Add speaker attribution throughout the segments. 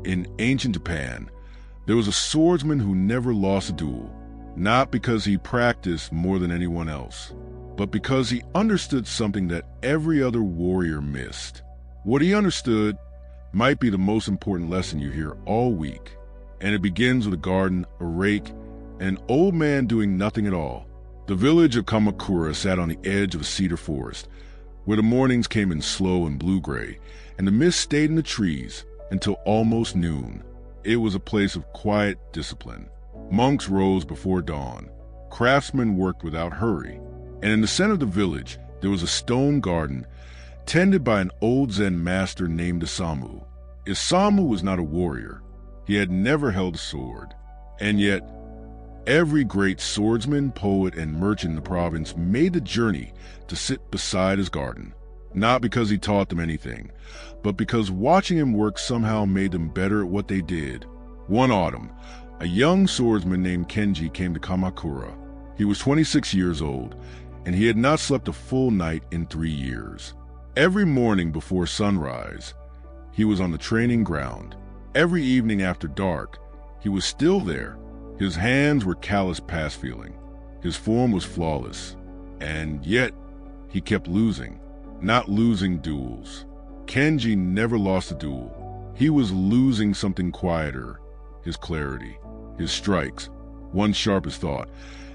Speaker 1: In ancient Japan, there was a swordsman who never lost a duel, not because he practiced more than anyone else, but because he understood something that every other warrior missed. What he understood might be the most important lesson you hear all week, and it begins with a garden, a rake, and an old man doing nothing at all. The village of Kamakura sat on the edge of a cedar forest, where the mornings came in slow and blue-gray, and the mist stayed in the trees until almost noon. It was a place of quiet discipline. Monks rose before dawn. Craftsmen worked without hurry. And in the center of the village, there was a stone garden tended by an old Zen master named Isamu. Isamu was not a warrior. He had never held a sword. And yet, every great swordsman, poet, and merchant in the province made the journey to sit beside his garden. Not because he taught them anything, but because watching him work somehow made them better at what they did. One autumn, a young swordsman named Kenji came to Kamakura. He was 26 years old, and he had not slept a full night in 3 years. Every morning before sunrise, he was on the training ground. Every evening after dark, he was still there. His hands were calloused past feeling. His form was flawless. And yet, he kept losing. Not losing duels. Kenji never lost a duel. He was losing something quieter. His clarity, his strikes, one sharp as thought,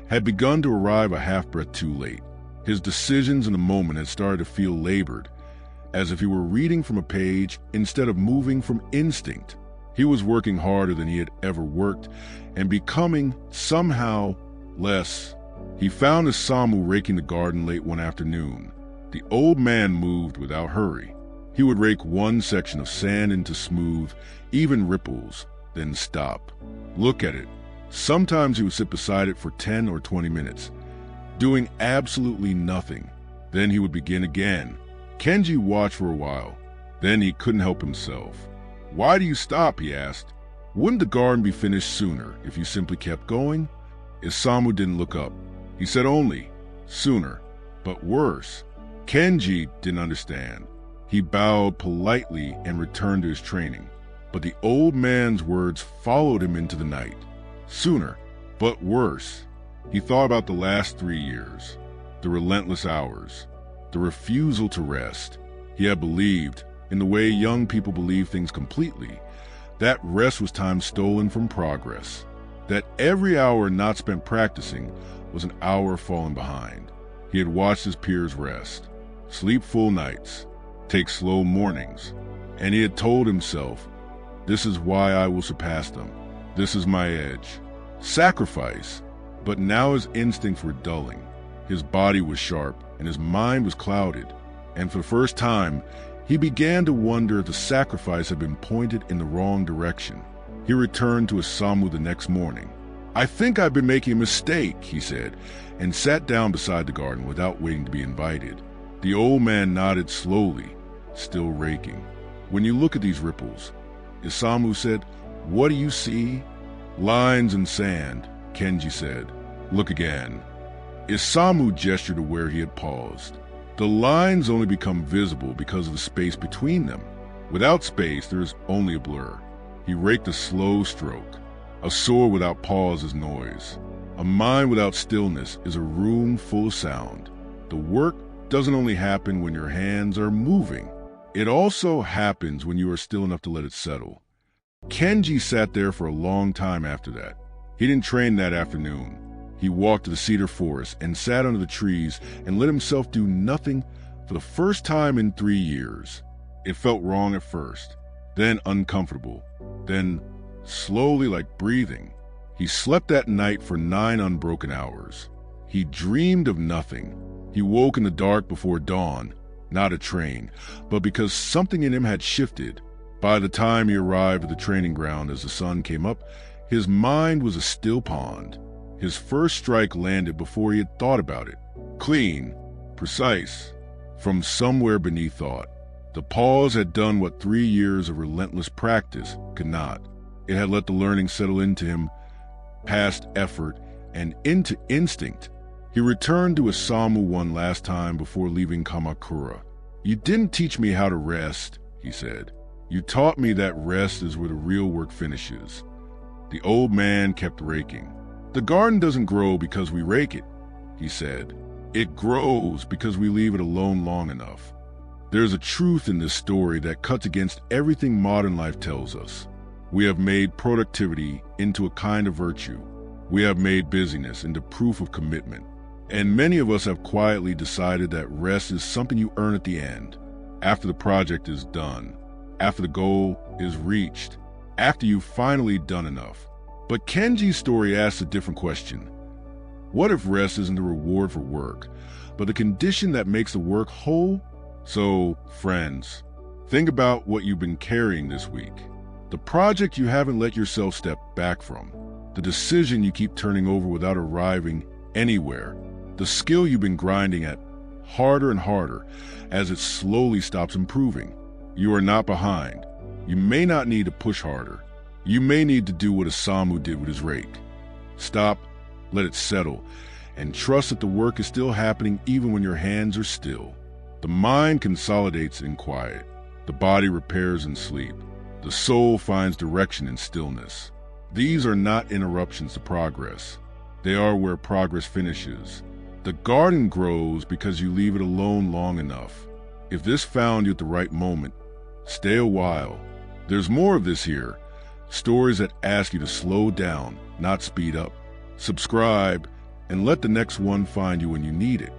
Speaker 1: had begun to arrive a half-breath too late. His decisions in the moment had started to feel labored, as if he were reading from a page instead of moving from instinct. He was working harder than he had ever worked and becoming, somehow, less. He found Isamu raking the garden late one afternoon. The old man moved without hurry. He would rake one section of sand into smooth, even ripples, then stop. Look at it. Sometimes he would sit beside it for 10 or 20 minutes, doing absolutely nothing. Then he would begin again. Kenji watched for a while. Then he couldn't help himself. "Why do you stop?" he asked. "Wouldn't the garden be finished sooner if you simply kept going?" Isamu didn't look up. He said only, "Sooner, but worse." Kenji didn't understand. He bowed politely and returned to his training. But the old man's words followed him into the night. Sooner, but worse. He thought about the last 3 years, the relentless hours, the refusal to rest. He had believed, in the way young people believe things completely, that rest was time stolen from progress, that every hour not spent practicing was an hour fallen behind. He had watched his peers rest, sleep full nights, take slow mornings, and he had told himself, "This is why I will surpass them. This is my edge." Sacrifice. But now his instincts were dulling. His body was sharp and his mind was clouded. And for the first time, he began to wonder if the sacrifice had been pointed in the wrong direction. He returned to Isamu the next morning. "I think I've been making a mistake," he said, and sat down beside the garden without waiting to be invited. The old man nodded slowly, still raking. "When you look at these ripples," Isamu said, "what do you see?" "Lines and sand," Kenji said. "Look again." Isamu gestured to where he had paused. The lines only become visible because of the space between them. Without space, there is only a blur. He raked a slow stroke. A sword without pause is noise. A mind without stillness is a room full of sound. The work doesn't only happen when your hands are moving. It also happens when you are still enough to let it settle. Kenji sat there for a long time after that. He didn't train that afternoon. He walked to the cedar forest and sat under the trees and let himself do nothing for the first time in 3 years. It felt wrong at first, then uncomfortable, then slowly like breathing. He slept that night for 9 unbroken hours. He dreamed of nothing. He woke in the dark before dawn, not a train, but because something in him had shifted. By the time he arrived at the training ground as the sun came up, his mind was a still pond. His first strike landed before he had thought about it. Clean, precise, from somewhere beneath thought. The pause had done what 3 years of relentless practice could not. It had let the learning settle into him, past effort, and into instinct. He returned to Isamu one last time before leaving Kamakura. "You didn't teach me how to rest," he said. You taught me that rest is where the real work finishes. The old man kept raking. The garden doesn't grow because we rake it, he said. It grows because we leave it alone long enough. There's a truth in this story that cuts against everything modern life tells us. We have made productivity into a kind of virtue. We have made busyness into proof of commitment. And many of us have quietly decided that rest is something you earn at the end, after the project is done, after the goal is reached, after you've finally done enough. But Kenji's story asks a different question. What if rest isn't the reward for work, but the condition that makes the work whole? So, friends, think about what you've been carrying this week. The project you haven't let yourself step back from. The decision you keep turning over without arriving anywhere. The skill you've been grinding at harder and harder as it slowly stops improving. You are not behind. You may not need to push harder. You may need to do what Osamu did with his rake. Stop, let it settle, and trust that the work is still happening even when your hands are still. The mind consolidates in quiet. The body repairs in sleep. The soul finds direction in stillness. These are not interruptions to progress. They are where progress finishes. The garden grows because you leave it alone long enough. If this found you at the right moment, stay a while. There's more of this here. Stories that ask you to slow down, not speed up. Subscribe, and let the next one find you when you need it.